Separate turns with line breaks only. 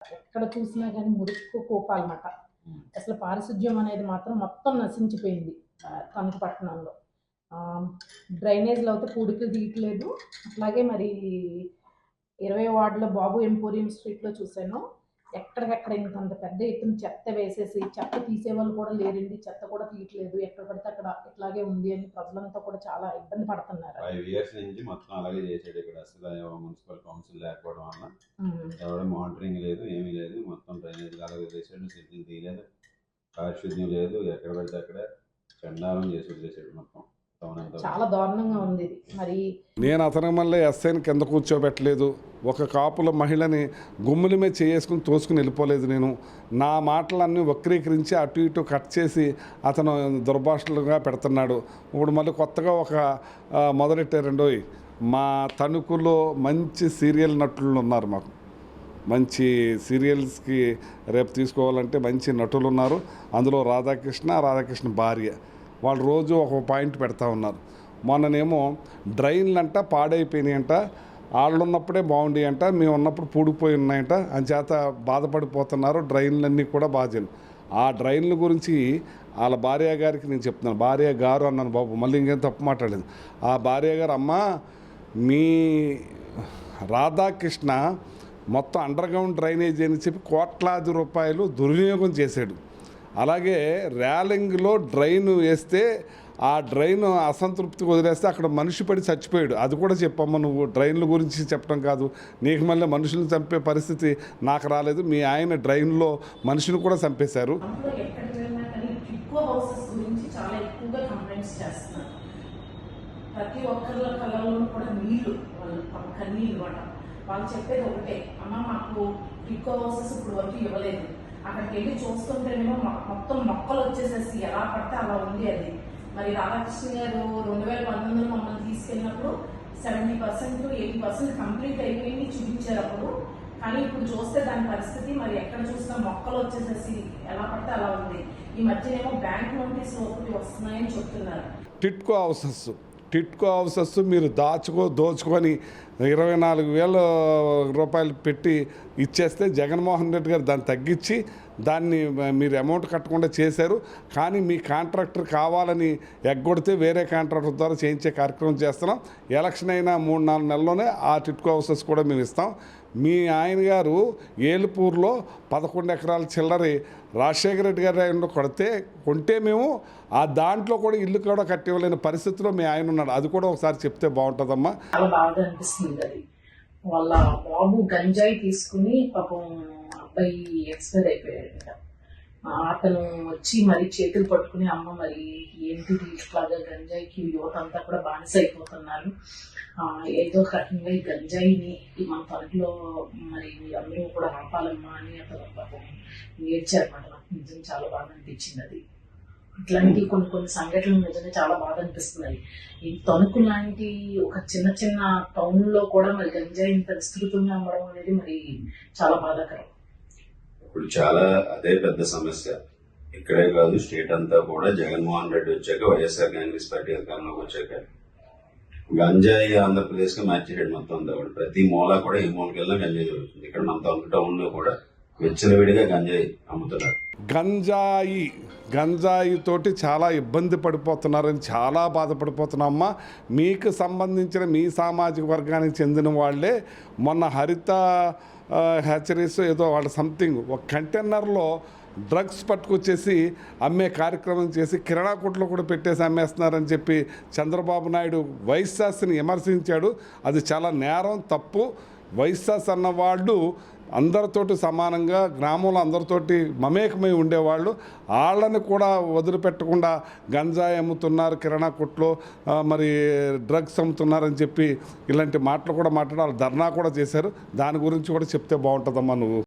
ఎక్కడ చూసినా కానీ మురికి కూపాలన్నమాట. అసలు పారిశుధ్యం అనేది మాత్రం మొత్తం నశించిపోయింది తణుకు పట్టణంలో. డ్రైనేజ్‌లో అయితే పూడికలు తీయట్లేదు. అట్లాగే మరి 20 వార్డులో బాబు ఎంపోరియం స్ట్రీట్‌లో చూశాను. ఎక్కడికక్కడ ఇంతంత పెద్ద ఎత్తున చెత్త వేసేసి, చెత్త తీసేవాళ్ళు కూడా లేరండి. చెత్త కూడా తీయట్లేదు. ఎక్కడ పడితే అక్కడ ఇట్లాగే ఉంది అని ప్రజలంతా కూడా చాలా ఇబ్బంది పడుతున్నారు.
5 ఇయర్స్ నుంచి మొత్తం అలాగే చేసాడు ఇక్కడ. అసలు మున్సిపల్ కౌన్సిల్ లేకపోవడం వల్ల ఎవడ మానిటరింగ్ లేదు, ఏమీ లేదు. మొత్తం డ్రైనేజ్ అలాగే వేసాడు, సెట్టింగ్ తీయలేదు, పారిశుద్ధ్యం లేదు. ఎక్కడ పడితే అక్కడ చండాలం చేసి వదిలేసాడు మొత్తం.
చాలా దారుణంగా ఉంది. మరి
నేను అతని మళ్ళీ ఎస్ఐని కింద కూర్చోబెట్టలేదు. ఒక కాపుల మహిళని గుమ్ముల మీద చేసుకుని తోసుకుని వెళ్ళిపోలేదు. నేను నా మాటలన్నీ వక్రీకరించి అటు ఇటు కట్ చేసి అతను దుర్భాషలుగా పెడుతున్నాడు. ఇప్పుడు మళ్ళీ కొత్తగా ఒక మొదలెట్టారండోయ్. మా తణుకులో మంచి సీరియల్ నటులు ఉన్నారు. మాకు మంచి సీరియల్స్కి రేపు తీసుకోవాలంటే మంచి నటులు ఉన్నారు. అందులో రాధాకృష్ణ భార్య వాళ్ళు రోజు ఒక పాయింట్ పెడతా ఉన్నారు. మొన్ననేమో డ్రైన్లు అంట పాడైపోయినాయంట, వాళ్ళు ఉన్నప్పుడే బాగుండి అంట, మేము ఉన్నప్పుడు పూడిపోయి ఉన్నాయంట, అంచేత బాధపడిపోతున్నారు. డ్రైన్లన్నీ కూడా బాగా. ఆ డ్రైన్ల గురించి వాళ్ళ భార్య గారికి నేను చెప్తున్నాను. భార్య గారు అన్నాను బాబు, మళ్ళీ ఇంకేం తప్పు మాట్లాడలేదు. ఆ భార్య గారు, అమ్మ మీ రాధాకృష్ణ మొత్తం అండర్గ్రౌండ్ డ్రైనేజ్ అని చెప్పి కోట్లాది రూపాయలు దుర్వినియోగం చేశాడు. అలాగే ర్యాలింగ్లో డ్రైన్ వేస్తే ఆ డ్రైన్ అసంతృప్తి వదిలేస్తే అక్కడ మనిషి పడి చచ్చిపోయాడు. అది కూడా చెప్పమ్మా, నువ్వు డ్రైన్ల గురించి చెప్పడం కాదు, నీకు మళ్ళీ మనుషులను చంపే పరిస్థితి నాకు రాలేదు. మీ ఆయన డ్రైన్లో మనుషులు కూడా చంపేశారు.
ప్రతి ఒక్కరి కళ్ళలో కూడా నీళ్లు, కన్నీళ్ళు అన్నమాట. వాళ్ళు చెప్పేది ఒకటే, అమ్మ మాకు టిక్కో హౌసెస్ ఇప్పుడు వరకు ఇవ్వలేదు. అక్కడికి వెళ్ళి చూస్తుంటేనేమో మొత్తం మొక్కలు వచ్చేసేసి ఎలా పడితే అలా ఉంది అది. మరి రాధాకృష్ణ గారు 2019లో మమ్మల్ని తీసుకెళ్ళినప్పుడు 70% 80% కంప్లీట్ అయిపోయింది చూపించారు అప్పుడు. కానీ ఇప్పుడు చూస్తే దాని పరిస్థితి మరి ఎక్కడ చూసినా మొక్కలు వచ్చేసేసి ఎలా పడితే అలా ఉంది. ఈ మధ్యనేమో బ్యాంక్ నోటీసులు ఒకటి వస్తున్నాయని చెప్తున్నారు.
టిట్కో హౌసెస్ మీరు దోచుకొని 24,000 రూపాయలు పెట్టి ఇచ్చేస్తే జగన్మోహన్ రెడ్డి గారు దాన్ని తగ్గించి దాన్ని మీరు అమౌంట్ కట్టకుండా చేశారు. కానీ మీ కాంట్రాక్టర్ కావాలని ఎగ్గొడితే వేరే కాంట్రాక్టర్ ద్వారా చేయించే కార్యక్రమం చేస్తున్నాం. ఎలక్షన్ అయినా 3-4 నెలల్లోనే ఆ టిట్కో హౌసెస్ కూడా మేము ఇస్తాం. మీ ఆయన గారు ఏలుపూర్లో 11 ఎకరాల చిల్లరి రాజశేఖర రెడ్డి గారు కొంటే మేము ఆ దాంట్లో కూడా ఇల్లు కూడా కట్టివ్వలేని పరిస్థితిలో మీ ఆయన ఉన్నాడు. అది కూడా ఒకసారి చెప్తే బాగుంటుందమ్మా.
చాలా బాగా అనిపిస్తుంది. అది వాళ్ళ బాబు గంజాయి తీసుకుని పాపం అబ్బాయి ఎక్స్పైర్ అయిపోయాడు. అతను వచ్చి మరి చేతులు పట్టుకుని, అమ్మ మరి ఏంటిది ఇట్లాగా గంజాయికి యువత అంతా కూడా బానిస అయిపోతున్నారు, ఏదో రకంగా ఈ గంజాయిని మన తణుకులో మరి అందరూ కూడా ఆపాలమ్మా అని అతను పాపం ఏడ్చారన్నమాట. నాకు నిజంగా చాలా బాగా అనిపించింది. అది ఇట్లాంటి కొన్ని సంఘటనలు నిజంగా చాలా బాగా అనిపిస్తున్నాయి. ఈ తణుకు లాంటి ఒక చిన్న టౌన్లో కూడా మరి గంజాయి ఇంత విస్తృతంగా అమ్మడం అనేది మరి చాలా బాధాకరం.
ఇప్పుడు చాలా అదే పెద్ద సమస్య. ఇక్కడే కాదు, స్టేట్ అంతా కూడా జగన్మోహన్ రెడ్డి వచ్చాక, వైఎస్ఆర్ కాంగ్రెస్ పార్టీ అధికారంలోకి వచ్చాక గంజాయి ఆంధ్రప్రదేశ్ కి మార్చేసాడు మొత్తం అంతా కూడా. ప్రతి మూల కూడా ఏ మూలకెళ్ళినా గంజాయి జరుగుతుంది. ఇక్కడ మన తణుకు టౌన్ లో కూడా విచ్చలవిడిగా గంజాయి అమ్ముతున్నారు.
గంజాయి తోటి చాలా ఇబ్బంది పడిపోతున్నారని చాలా బాధపడిపోతున్నామ్మా. మీకు సంబంధించిన మీ సామాజిక వర్గానికి చెందిన వాళ్ళే మొన్న హరిత హ్యాచరీస్ ఏదో వాళ్ళ సంథింగ్ ఒక కంటైనర్లో డ్రగ్స్ పట్టుకొచ్చేసి అమ్మే కార్యక్రమం చేసి కిరాణా కొట్లో కూడా పెట్టేసి అమ్మేస్తున్నారని చెప్పి చంద్రబాబు నాయుడు వైఎస్ఆర్ని విమర్శించాడు. అది చాలా నేరం, తప్పు. వైఎస్ఆర్ అన్నవాళ్ళు అందరితోటి సమానంగా గ్రామంలో అందరితోటి మమేకమై ఉండేవాళ్ళు. వాళ్ళని కూడా వదిలిపెట్టకుండా గంజాయి అమ్ముతున్నారు కిరాణా కొట్లో, మరి డ్రగ్స్ అమ్ముతున్నారని చెప్పి ఇలాంటి మాటలు కూడా మాట్లాడి వాళ్ళు ధర్నా కూడా చేశారు. దాని గురించి కూడా చెప్తే బాగుంటుందమ్మా నువ్వు.